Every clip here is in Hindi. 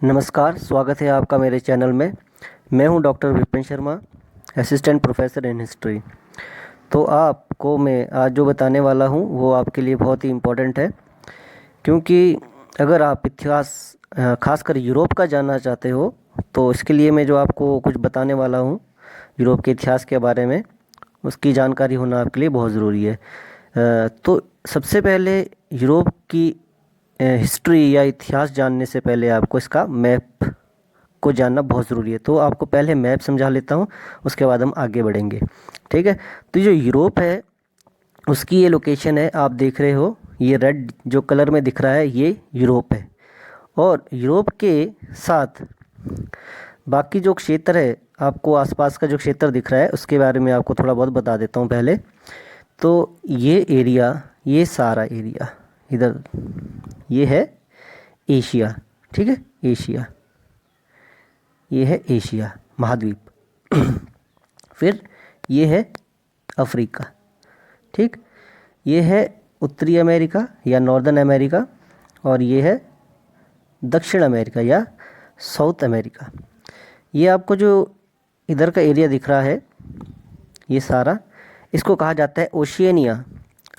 नमस्कार, स्वागत है आपका मेरे चैनल में। मैं हूं doctor Vipin Sharma, assistant professor in history. तो आपको मैं आज जो बताने वाला हूं वो आपके लिए बहुत ही इम्पोर्टेंट है, क्योंकि अगर आप इतिहास खासकर यूरोप का जानना चाहते हो तो इसके लिए मैं जो आपको कुछ बताने वाला हूं यूरोप के इतिहास के बारे में, उसकी जानकारी होना आपके लिए बहुत ज़रूरी है। तो सबसे पहले यूरोप की हिस्ट्री या इतिहास जानने से पहले आपको इसका मैप को जानना बहुत ज़रूरी है। तो आपको पहले मैप समझा लेता हूँ, उसके बाद हम आगे बढ़ेंगे। ठीक है। तो जो यूरोप है उसकी ये लोकेशन है, आप देख रहे हो, ये रेड जो कलर में दिख रहा है ये यूरोप है। और यूरोप के साथ बाकी जो क्षेत्र है, आपको आसपास का जो क्षेत्र दिख रहा है उसके बारे में आपको थोड़ा बहुत बता देता हूँ पहले। तो ये एरिया, ये सारा एरिया इधर, ये है एशिया। ठीक है, एशिया, ये है एशिया महाद्वीप। फिर ये है अफ्रीका। ठीक, ये है उत्तरी अमेरिका या नॉर्दर्न अमेरिका, और ये है दक्षिण अमेरिका या साउथ अमेरिका। ये आपको जो इधर का एरिया दिख रहा है ये सारा, इसको कहा जाता है ओशियनिया।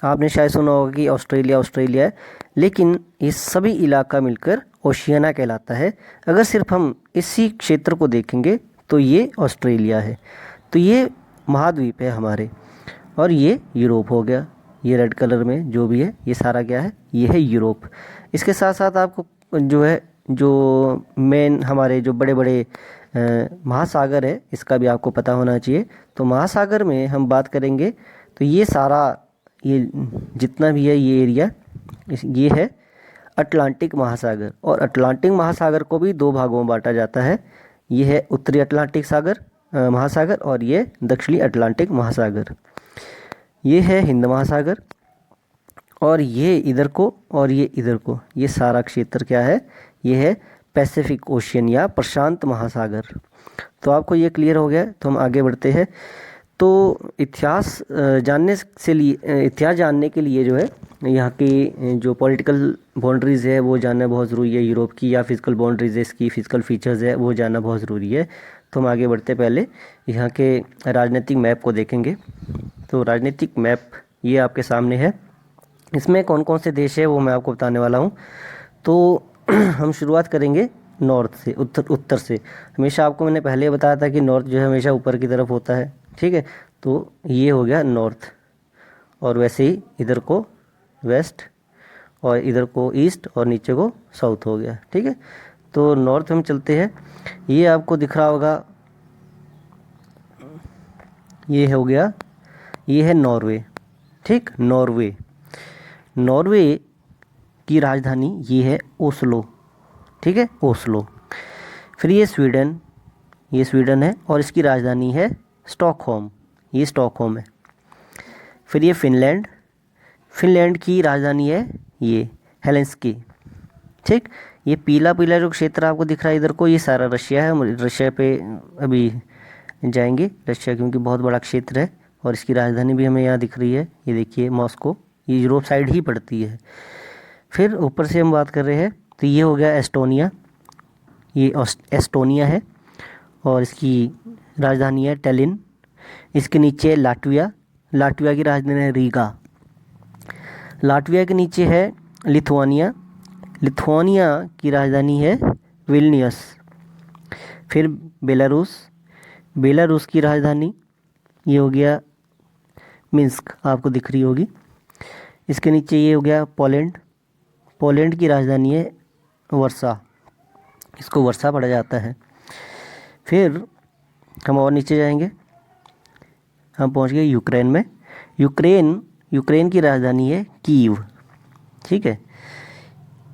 आपने शायद सुना होगा कि ऑस्ट्रेलिया ऑस्ट्रेलिया है, लेकिन ये सभी इलाका मिलकर ओशियाना कहलाता है। अगर सिर्फ हम इसी क्षेत्र को देखेंगे तो ये ऑस्ट्रेलिया है। तो ये महाद्वीप है हमारे, और ये यूरोप हो गया। ये रेड कलर में जो भी है ये सारा क्या है, ये है यूरोप। इसके साथ साथ आपको जो है, जो मेन हमारे जो बड़े बड़े महासागर है इसका भी आपको पता होना चाहिए। तो महासागर में हम बात करेंगे तो ये सारा, ये जितना भी है ये एरिया, ये है अटलांटिक महासागर। और अटलांटिक महासागर को भी दो भागों में बांटा जाता है। ये है उत्तरी अटलांटिक सागर महासागर, और ये दक्षिणी अटलांटिक महासागर। ये है हिंद महासागर, और ये इधर को और ये इधर को, ये सारा क्षेत्र क्या है, ये है पैसिफिक ओशियन या प्रशांत महासागर। तो आपको ये क्लियर हो गया, तो हम आगे बढ़ते हैं। तो इतिहास जानने के लिए जो है, यहाँ की जो पॉलिटिकल बाउंड्रीज़ है वो जानना बहुत ज़रूरी है यूरोप की, या फिजिकल बाउंड्रीज़ है इसकी, फिजिकल फीचर्स है वो जानना बहुत ज़रूरी है। तो हम आगे बढ़ते पहले यहाँ के राजनीतिक मैप को देखेंगे। तो राजनीतिक मैप ये आपके सामने है, इसमें कौन कौन से देश है वो मैं आपको बताने वाला हूँ। तो हम शुरुआत करेंगे नॉर्थ से, उत्तर से। हमेशा आपको मैंने पहले बताया था कि नॉर्थ जो है हमेशा ऊपर की तरफ होता है। ठीक है, तो ये हो गया नॉर्थ, और वैसे ही इधर को वेस्ट, और इधर को ईस्ट, और नीचे को साउथ हो गया। ठीक है, तो नॉर्थ हम चलते हैं। ये आपको दिख रहा होगा, ये हो गया, ये है नॉर्वे। ठीक, नॉर्वे, नॉर्वे की राजधानी ये है ओस्लो। ठीक है, ओस्लो। फिर ये स्वीडन, ये स्वीडन है, और इसकी राजधानी है स्टॉकहोम, ये स्टॉकहोम है। फिर ये फिनलैंड, फिनलैंड की राजधानी है ये हेलेंस्की। ठीक, ये पीला पीला जो क्षेत्र आपको दिख रहा है इधर को, ये सारा रशिया है। हम रशिया पे अभी जाएंगे, रशिया क्योंकि बहुत बड़ा क्षेत्र है, और इसकी राजधानी भी हमें यहाँ दिख रही है, ये देखिए मॉस्को। ये यूरोप साइड ही पड़ती है। फिर ऊपर से हम बात कर रहे हैं तो ये हो गया एस्टोनिया, ये एस्टोनिया है, और इसकी राजधानी है टैलिन। इसके नीचे लाटविया, लाटविया की राजधानी है रीगा। लाटविया के नीचे है लिथुआनिया, लिथुआनिया की राजधानी है विल्नियस। फिर बेलारूस, बेलारूस की राजधानी ये हो गया मिन्स्क, आपको दिख रही होगी। इसके नीचे ये हो गया पोलैंड, पोलैंड की राजधानी है वर्सा, इसको वर्सा पढ़ा जाता है। फिर हम और नीचे जाएंगे, हम पहुंच गए यूक्रेन में। यूक्रेन, यूक्रेन की राजधानी है कीव। ठीक है,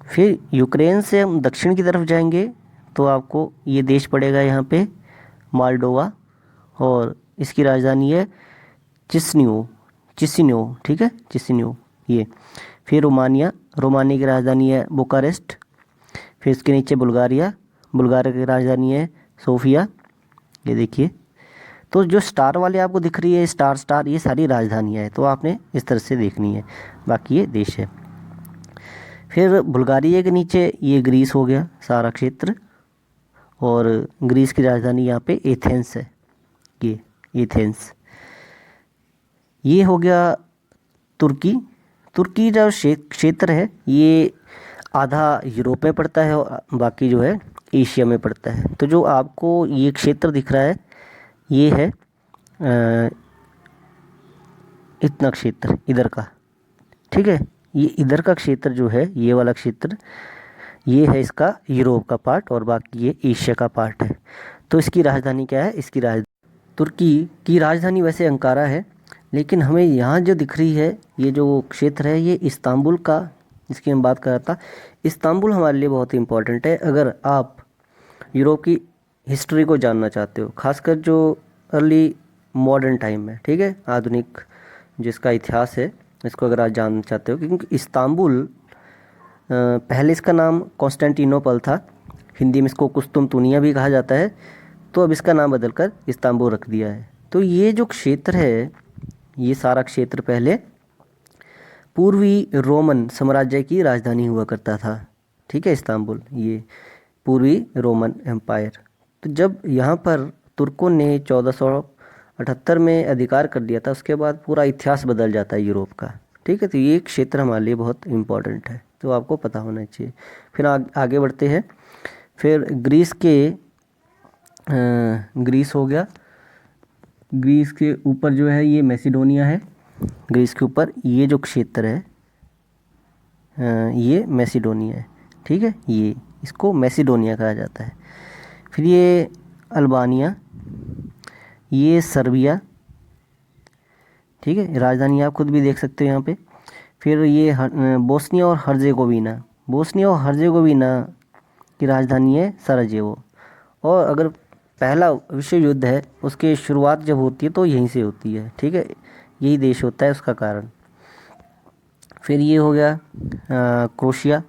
फिर यूक्रेन से हम दक्षिण की तरफ जाएंगे तो आपको ये देश पड़ेगा यहाँ पे माल्डोवा, और इसकी राजधानी है चिस्नियो, चिसिन्यो। ठीक है, चिसिन्यो ये। फिर रोमानिया, रोमानिया की राजधानी है बुकारेस्ट। फिर इसके नीचे बुल्गारिया, बुल्गारिया की राजधानी है सोफिया, ये देखिए। तो जो स्टार वाले आपको दिख रही है, स्टार स्टार, ये सारी राजधानियाँ हैं, तो आपने इस तरह से देखनी है, बाकी ये देश है। फिर बुल्गारिया के नीचे ये ग्रीस हो गया सारा क्षेत्र, और ग्रीस की राजधानी यहाँ पे एथेंस है, ये एथेंस। ये हो गया तुर्की। तुर्की जो क्षेत्र है ये आधा यूरोप में पड़ता है और बाकी जो है एशिया में पड़ता है। तो जो आपको ये क्षेत्र दिख रहा है ये है इतना क्षेत्र इधर का, ठीक है। ये इधर का क्षेत्र जो है, ये वाला क्षेत्र, ये है इसका यूरोप का पार्ट और बाकी ये एशिया का पार्ट है। तो इसकी राजधानी क्या है? इसकी राजधानी, तुर्की की राजधानी वैसे अंकारा है, लेकिन हमें यहाँ जो दिख रही है ये जो क्षेत्र है ये इस्तांबुल का, इसकी हम बात कर रहा था। इस्तांबुल हमारे लिए बहुत इंपॉर्टेंट है अगर आप यूरोप की हिस्ट्री को जानना चाहते हो, खासकर जो अर्ली मॉडर्न टाइम में, ठीक है, आधुनिक जिसका इतिहास है, इसको अगर आप जानना चाहते हो। क्योंकि इस्तांबुल पहले इसका नाम कॉन्स्टेंटिनोपल था, हिंदी में इसको कुस्तुनतुनिया भी कहा जाता है, तो अब इसका नाम बदलकर इस्तांबुल रख दिया है। तो ये जो क्षेत्र है, ये सारा क्षेत्र पहले पूर्वी रोमन साम्राज्य की राजधानी हुआ करता था, ठीक है, इस्तांबुल, ये पूर्वी रोमन एम्पायर। तो जब यहाँ पर तुर्कों ने 1478 में अधिकार कर लिया था, उसके बाद पूरा इतिहास बदल जाता है यूरोप का, ठीक है। तो ये क्षेत्र हमारे लिए बहुत इम्पोर्टेंट है, तो आपको पता होना चाहिए। फिर आगे बढ़ते हैं। फिर ग्रीस हो गया, ग्रीस के ऊपर जो है ये मैसिडोनिया है। ग्रीस के ऊपर ये जो क्षेत्र है ये मैसिडोनिया है, ठीक है, ये इसको मैसिडोनिया कहा जाता है। फिर ये अल्बानिया, ये सर्बिया, ठीक है, राजधानी आप खुद भी देख सकते हो यहाँ पे। फिर ये बोस्निया और हर्जेगोविना, बोस्निया और हर्जेगोविना की राजधानी है सराजेवो। और अगर पहला विश्व युद्ध है उसकी शुरुआत जब होती है तो यहीं से होती है, ठीक है, यही देश होता है उसका कारण। फिर ये हो गया क्रोशिया,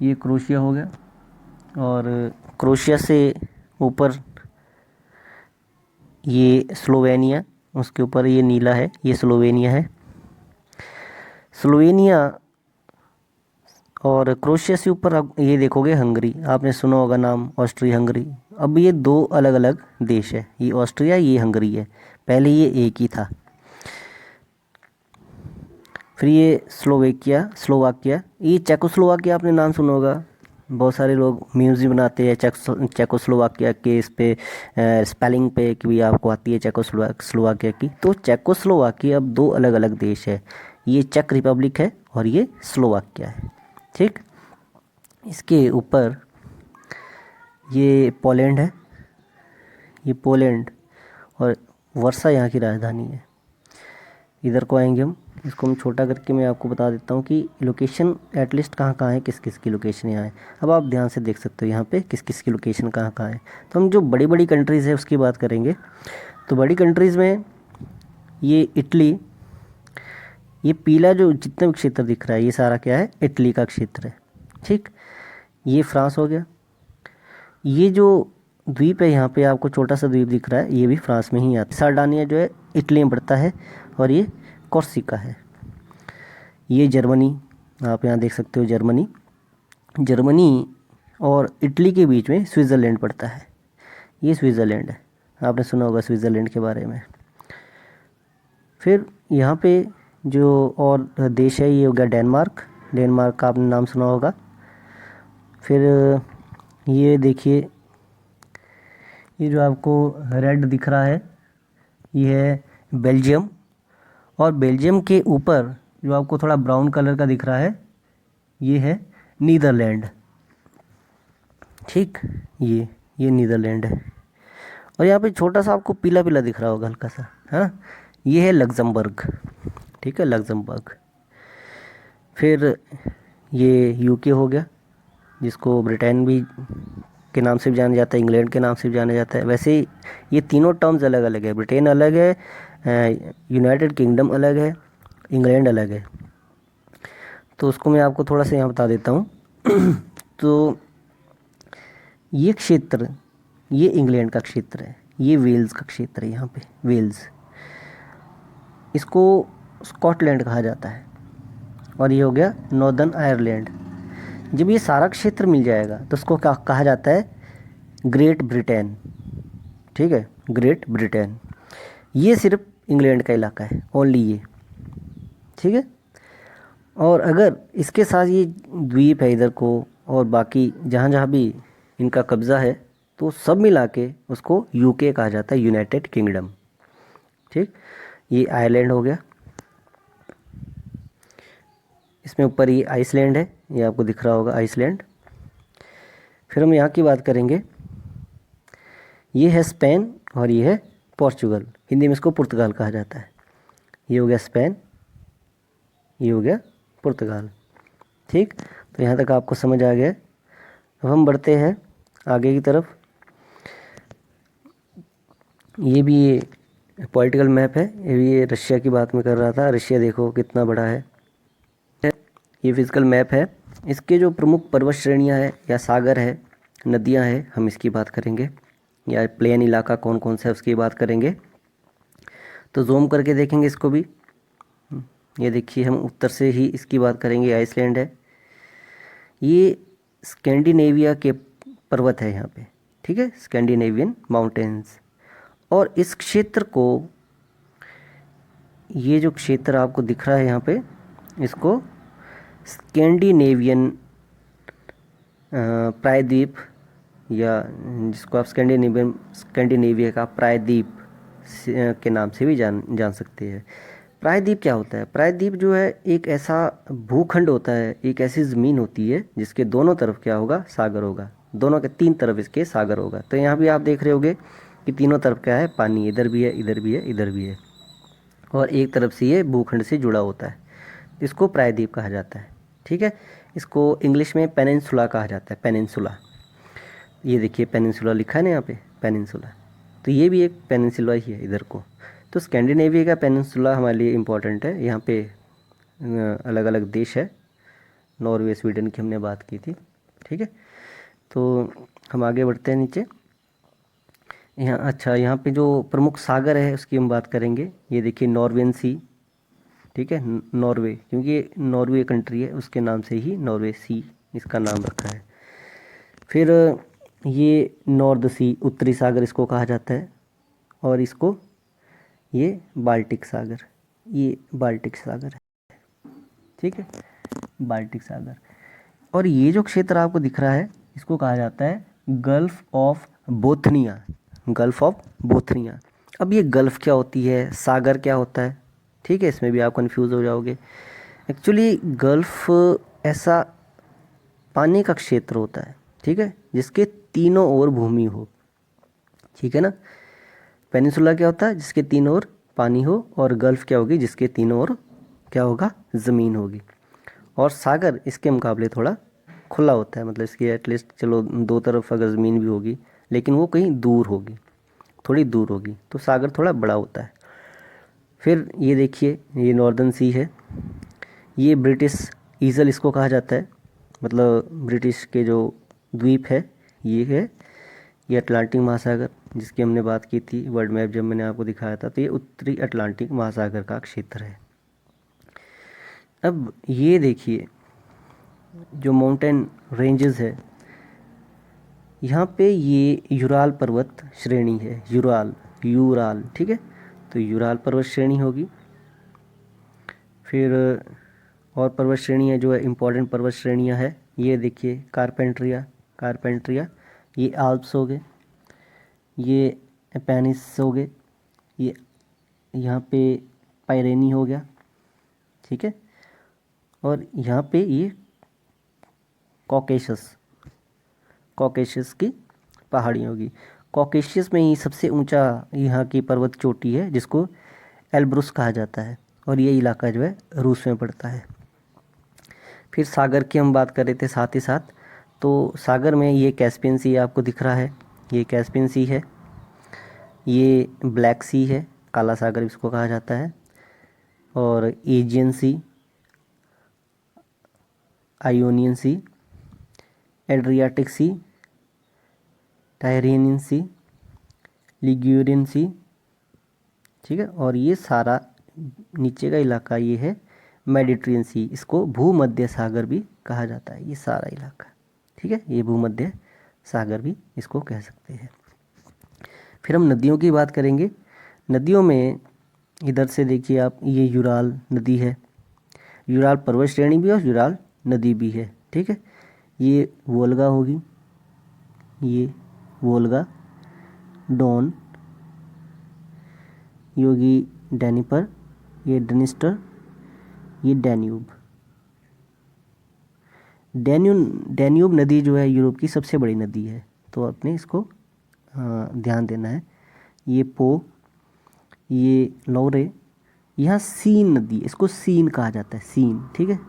ये क्रोशिया हो गया। और क्रोशिया से ऊपर ये स्लोवेनिया, उसके ऊपर ये नीला है, ये स्लोवेनिया है। स्लोवेनिया और क्रोशिया से ऊपर अब ये देखोगे हंगरी, आपने सुना होगा नाम, ऑस्ट्रिया हंगरी। अब ये दो अलग अलग देश है, ये ऑस्ट्रिया, ये हंगरी है, पहले ये एक ही था। फिर ये स्लोवाकिया, ये चेकोस्लोवाकिया, आपने नाम सुना होगा, बहुत सारे लोग म्यूजिक बनाते हैं चेकोस्लोवाकिया के इस पे स्पेलिंग पे कि भी आपको आती है चेकोस्लोवाकिया की। तो चेकोस्लोवाकिया अब दो अलग अलग देश है, ये चेक रिपब्लिक है और ये स्लोवाकिया है, ठीक। इसके ऊपर ये पोलैंड है, ये पोलैंड, और वर्सा यहाँ की राजधानी है। इधर को आएंगे हम, इसको हम छोटा करके मैं आपको बता देता हूँ कि लोकेशन एटलीस्ट कहाँ कहाँ है, किस किस की लोकेशन यहाँ है। अब आप ध्यान से देख सकते हो यहाँ पे किस किस की लोकेशन कहाँ कहाँ है। तो हम जो बड़ी बड़ी कंट्रीज़ है उसकी बात करेंगे। तो बड़ी कंट्रीज़ में ये इटली, ये पीला जो जितना भी क्षेत्र दिख रहा है ये सारा क्या है? इटली का क्षेत्र है, ठीक। ये फ्रांस हो गया, ये जो द्वीप है यहाँ पे आपको छोटा सा द्वीप दिख रहा है, ये भी फ्रांस में ही आता है। सार्डानिया जो है इटली में पड़ता है और ये कोर्सिका है। ये जर्मनी, आप यहाँ देख सकते हो जर्मनी और इटली के बीच में स्विट्ज़रलैंड पड़ता है, ये स्विट्ज़रलैंड है, आपने सुना होगा स्विट्ज़रलैंड के बारे में। फिर यहाँ पे जो और देश है ये हो गया डेनमार्क का आपने नाम सुना होगा। फिर ये देखिए, ये जो आपको रेड दिख रहा है ये है बेल्जियम, और बेल्जियम के ऊपर जो आपको थोड़ा ब्राउन कलर का दिख रहा है ये है नीदरलैंड, ठीक, ये नीदरलैंड है। और यहाँ पे छोटा सा आपको पीला पीला दिख रहा होगा हल्का सा, है ना, ये है लग्जमबर्ग, ठीक है, लग्जमबर्ग। फिर ये यूके हो गया, जिसको ब्रिटेन भी के नाम से भी जाना जाता है, इंग्लैंड के नाम से भी जाना जाता है। वैसे ये तीनों टर्म्स अलग अलग है, ब्रिटेन अलग है, यूनाइटेड किंगडम अलग है, इंग्लैंड अलग है। तो उसको मैं आपको थोड़ा सा यहाँ बता देता हूँ। तो ये क्षेत्र, ये इंग्लैंड का क्षेत्र है, ये वेल्स का क्षेत्र है, यहाँ पे वेल्स, इसको स्कॉटलैंड कहा जाता है। और ये हो गया नॉर्दर्न आयरलैंड। जब ये सारा क्षेत्र मिल जाएगा तो उसको क्या कहा जाता है, ग्रेट ब्रिटेन। ठीक है, ग्रेट ब्रिटेन। ये सिर्फ इंग्लैंड का इलाका है, ओनली ये। ठीक है, और अगर इसके साथ ये द्वीप है इधर को और बाकी जहाँ जहाँ भी इनका कब्ज़ा है तो सब मिला के उसको यूके कहा जाता है, यूनाइटेड किंगडम। ठीक, ये आयरलैंड हो गया, इसमें ऊपर ये आइसलैंड है, ये आपको दिख रहा होगा आइसलैंड। फिर हम यहाँ की बात करेंगे, ये है स्पेन और ये है पोर्चुगल, हिंदी में इसको पुर्तगाल कहा जाता है। ये हो गया स्पेन, ये हो गया पुर्तगाल। ठीक, तो यहाँ तक आपको समझ आ गया। अब हम बढ़ते हैं आगे की तरफ। ये भी पॉलिटिकल मैप है, ये भी ये रशिया की बात में कर रहा था। रशिया देखो कितना बड़ा है। ये फिजिकल मैप है, इसके जो प्रमुख पर्वत श्रेणियाँ हैं या सागर है, नदियाँ हैं, हम इसकी बात करेंगे, या प्लेन इलाका कौन कौन सा है उसकी बात करेंगे। तो जूम करके देखेंगे इसको भी। ये देखिए, हम उत्तर से ही इसकी बात करेंगे, आइसलैंड है। ये स्कैंडिनेविया के पर्वत है यहाँ पे। ठीक है, स्कैंडिनेवियन माउंटेन्स। और इस क्षेत्र को, ये जो क्षेत्र आपको दिख रहा है यहाँ पे, इसको स्कैंडिनेवियन प्रायद्वीप, या जिसको आप स्कैंडिनेविया का प्रायद्वीप के नाम से भी जान सकते हैं। प्रायद्वीप क्या होता है? प्रायद्वीप जो है एक ऐसा भूखंड होता है, एक ऐसी ज़मीन होती है जिसके दोनों तरफ क्या होगा, सागर होगा। दोनों के तीन तरफ इसके सागर होगा। तो यहाँ भी आप देख रहे होगे कि तीनों तरफ क्या है, पानी, इधर भी है, इधर भी है, इधर भी है, और एक तरफ से ये भूखंड से जुड़ा होता है। इसको प्रायद्वीप कहा जाता है। ठीक है, इसको इंग्लिश में पेनिनसुला कहा जाता है, पेनिनसुला। ये देखिए पेनिनसुला लिखा है ना यहाँ पे, पेनिनसुला। तो ये भी एक पेनिनसुला ही है इधर को। तो स्कैंडिनेविया का पेनिनसुला हमारे लिए इम्पोर्टेंट है। यहाँ पे अलग अलग देश है, नॉर्वे, स्वीडन की हमने बात की थी। ठीक है, तो हम आगे बढ़ते हैं नीचे। यहाँ अच्छा, यहाँ पे जो प्रमुख सागर है उसकी हम बात करेंगे। ये देखिए नॉर्वेन सी। ठीक है, नॉर्वे, क्योंकि ये नॉर्वे कंट्री है उसके नाम से ही नॉर्वे सी इसका नाम रखा है। फिर ये नॉर्थ सी, उत्तरी सागर इसको कहा जाता है। और इसको ये बाल्टिक सागर, ये बाल्टिक सागर है। ठीक है, बाल्टिक सागर। और ये जो क्षेत्र आपको दिख रहा है इसको कहा जाता है gulf of Bothnia, gulf of Bothnia. अब ये गल्फ क्या होती है, सागर क्या होता है? ठीक है, इसमें भी आप कंफ्यूज हो जाओगे। एक्चुअली गल्फ ऐसा पानी का क्षेत्र होता है, ठीक है, जिसके तीनों ओर भूमि हो। ठीक है ना, पेनिनसुला क्या होता है, जिसके तीनों ओर पानी हो, और गल्फ क्या होगी, जिसके तीनों ओर क्या होगा, ज़मीन होगी। और सागर इसके मुकाबले थोड़ा खुला होता है, मतलब इसकी एटलीस्ट चलो दो तरफ अगर ज़मीन भी होगी लेकिन वो कहीं दूर होगी, थोड़ी दूर होगी, तो सागर थोड़ा बड़ा होता है। फिर ये देखिए, ये नॉर्दर्न सी है, ये ब्रिटिश ईजल इसको कहा जाता है, मतलब ब्रिटिश के जो द्वीप है ये है। ये अटलांटिक महासागर जिसकी हमने बात की थी वर्ल्ड मैप जब मैंने आपको दिखाया था, तो ये उत्तरी अटलांटिक महासागर का क्षेत्र है। अब ये देखिए जो माउंटेन रेंजेस है, यहाँ पे ये यूराल पर्वत श्रेणी है, यूराल, यूराल। ठीक है, तो यूराल पर्वत श्रेणी होगी। फिर और पर्वत श्रेणियाँ जो है, इम्पोर्टेंट पर्वत श्रेणियाँ है, ये देखिए कारपेंट्रिया, कारपेंट्रिया, ये आल्प्स हो गए, ये एपेनिस हो गए, ये यहाँ पे पायरेनी हो गया। ठीक है, और यहाँ पे ये कॉकेशस, कॉकेशस की पहाड़ी होगी। कॉकेशियस में ही सबसे ऊंचा यहाँ की पर्वत चोटी है जिसको एल्ब्रुस कहा जाता है, और ये इलाका जो है रूस में पड़ता है। फिर सागर की हम बात कर रहे थे साथ ही साथ, तो सागर में ये कैस्पियन सी आपको दिख रहा है, ये कैस्पियन सी है, ये ब्लैक सी है, काला सागर इसको कहा जाता है, और एजियन सी, आयोनियन सी, एड्रियाटिक सी, टायरेनियन सी, लिग्यूरियन सी। ठीक है, और ये सारा नीचे का इलाका ये है मेडिटेरियन सी, इसको भूमध्य सागर भी कहा जाता है ये सारा इलाका, ठीक है। ये भूमध्य सागर भी इसको कह सकते हैं। फिर हम नदियों की बात करेंगे। नदियों में इधर से देखिए आप, ये यूराल नदी है, यूराल पर्वत श्रेणी भी है और यूराल नदी भी है, ठीक है। ये वोल्गा होगी, ये वोल्गा, डॉन, ये होगी डैनिपर, ये डनिस्टर, ये डैन्यूब। डैन्यूब नदी जो है यूरोप की सबसे बड़ी नदी है, तो आपने इसको ध्यान देना है। ये पो, ये लौरे, यहाँ सीन नदी, इसको सीन कहा जाता है, सीन, ठीक है।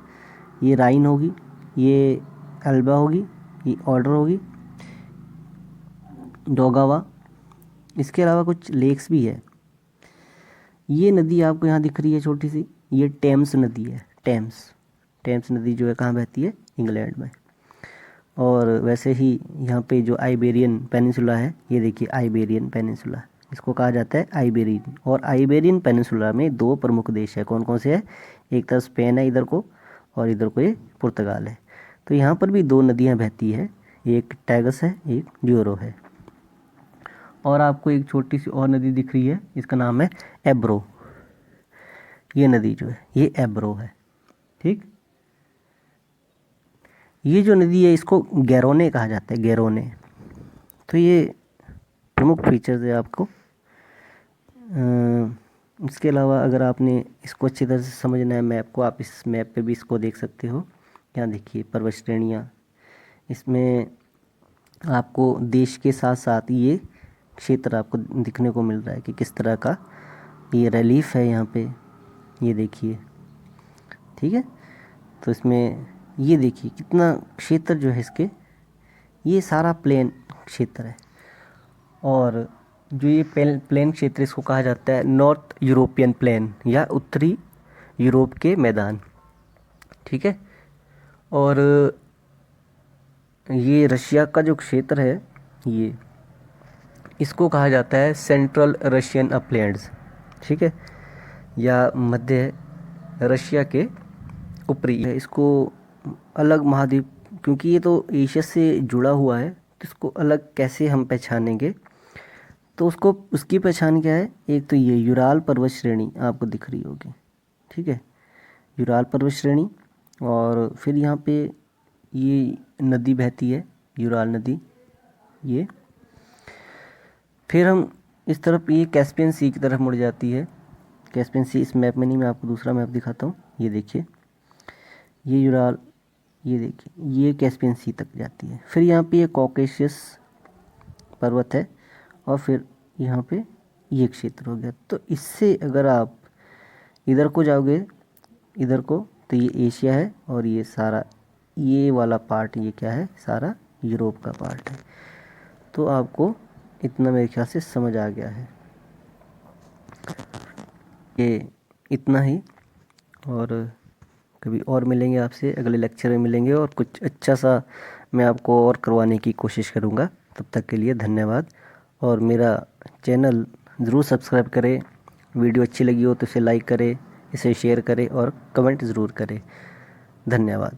ये राइन होगी, ये अल्बा होगी, ये ऑर्डर होगी, डोगावा। इसके अलावा कुछ लेक्स भी है। ये नदी आपको यहाँ दिख रही है छोटी सी, ये टेम्स नदी है, टेम्स नदी जो है कहाँ बहती है, इंग्लैंड में। और वैसे ही यहाँ पे जो आइबेरियन पेनिनसुला है, ये देखिए आइबेरियन पेनिनसुला, इसको कहा जाता है आइबेरियन। और आइबेरियन पेनिनसुला में दो प्रमुख देश है, कौन कौन से है, एक तरफ स्पेन है इधर को, और इधर को ये पुर्तगाल है। तो यहाँ पर भी दो नदियाँ बहती है, एक टैगस है, एक ड्यूरो है। और आपको एक छोटी सी और नदी दिख रही है, इसका नाम है एब्रो। ये नदी जो है ये एब्रो है, ठीक। ये जो नदी है इसको गैरोने कहा जाता है, गैरोने। तो ये प्रमुख फीचर्स है आपको। इसके अलावा अगर आपने इसको अच्छी तरह से समझना है मैप को, आप इस मैप पे भी इसको देख सकते हो। यहाँ देखिए पर्वत श्रेणियाँ, इसमें आपको देश के साथ साथ ये क्षेत्र आपको दिखने को मिल रहा है कि किस तरह का ये रिलीफ है यहाँ पे, ये देखिए, ठीक है। तो इसमें ये देखिए कितना क्षेत्र जो है इसके, ये सारा प्लेन क्षेत्र है। और जो ये प्लेन क्षेत्र, इसको कहा जाता है नॉर्थ यूरोपियन प्लेन या उत्तरी यूरोप के मैदान, ठीक है। और ये रशिया का जो क्षेत्र है, ये इसको कहा जाता है सेंट्रल रशियन अपलैंड्स, ठीक है, या मध्य रशिया के ऊपरी है। इसको अलग महाद्वीप, क्योंकि ये तो एशिया से जुड़ा हुआ है, तो इसको अलग कैसे हम पहचानेंगे, तो उसको उसकी पहचान क्या है, एक तो ये यूराल पर्वत श्रेणी आपको दिख रही होगी, ठीक है, यूराल पर्वत श्रेणी। और फिर यहाँ पे ये नदी बहती है, यूराल नदी, ये। फिर हम इस तरफ, ये कैस्पियन सी की तरफ मुड़ जाती है। कैस्पियन सी इस मैप में नहीं, मैं आपको दूसरा मैप दिखाता हूँ। ये देखिए, ये यूराल, ये देखिए, ये कैस्पियन सी तक जाती है। फिर यहाँ पे ये कॉकेशियस पर्वत है, और फिर यहाँ पे ये क्षेत्र हो गया। तो इससे अगर आप इधर को जाओगे, इधर को, तो ये एशिया है, और ये सारा ये वाला पार्ट, ये क्या है, सारा यूरोप का पार्ट है। तो आपको इतना मेरे ख्याल से समझ आ गया है। ये इतना ही, और कभी और मिलेंगे आपसे, अगले लेक्चर में मिलेंगे, और कुछ अच्छा सा मैं आपको और करवाने की कोशिश करूँगा। तब तक के लिए धन्यवाद। और मेरा चैनल ज़रूर सब्सक्राइब करें, वीडियो अच्छी लगी हो तो इसे लाइक करें, इसे शेयर करें और कमेंट ज़रूर करें। धन्यवाद।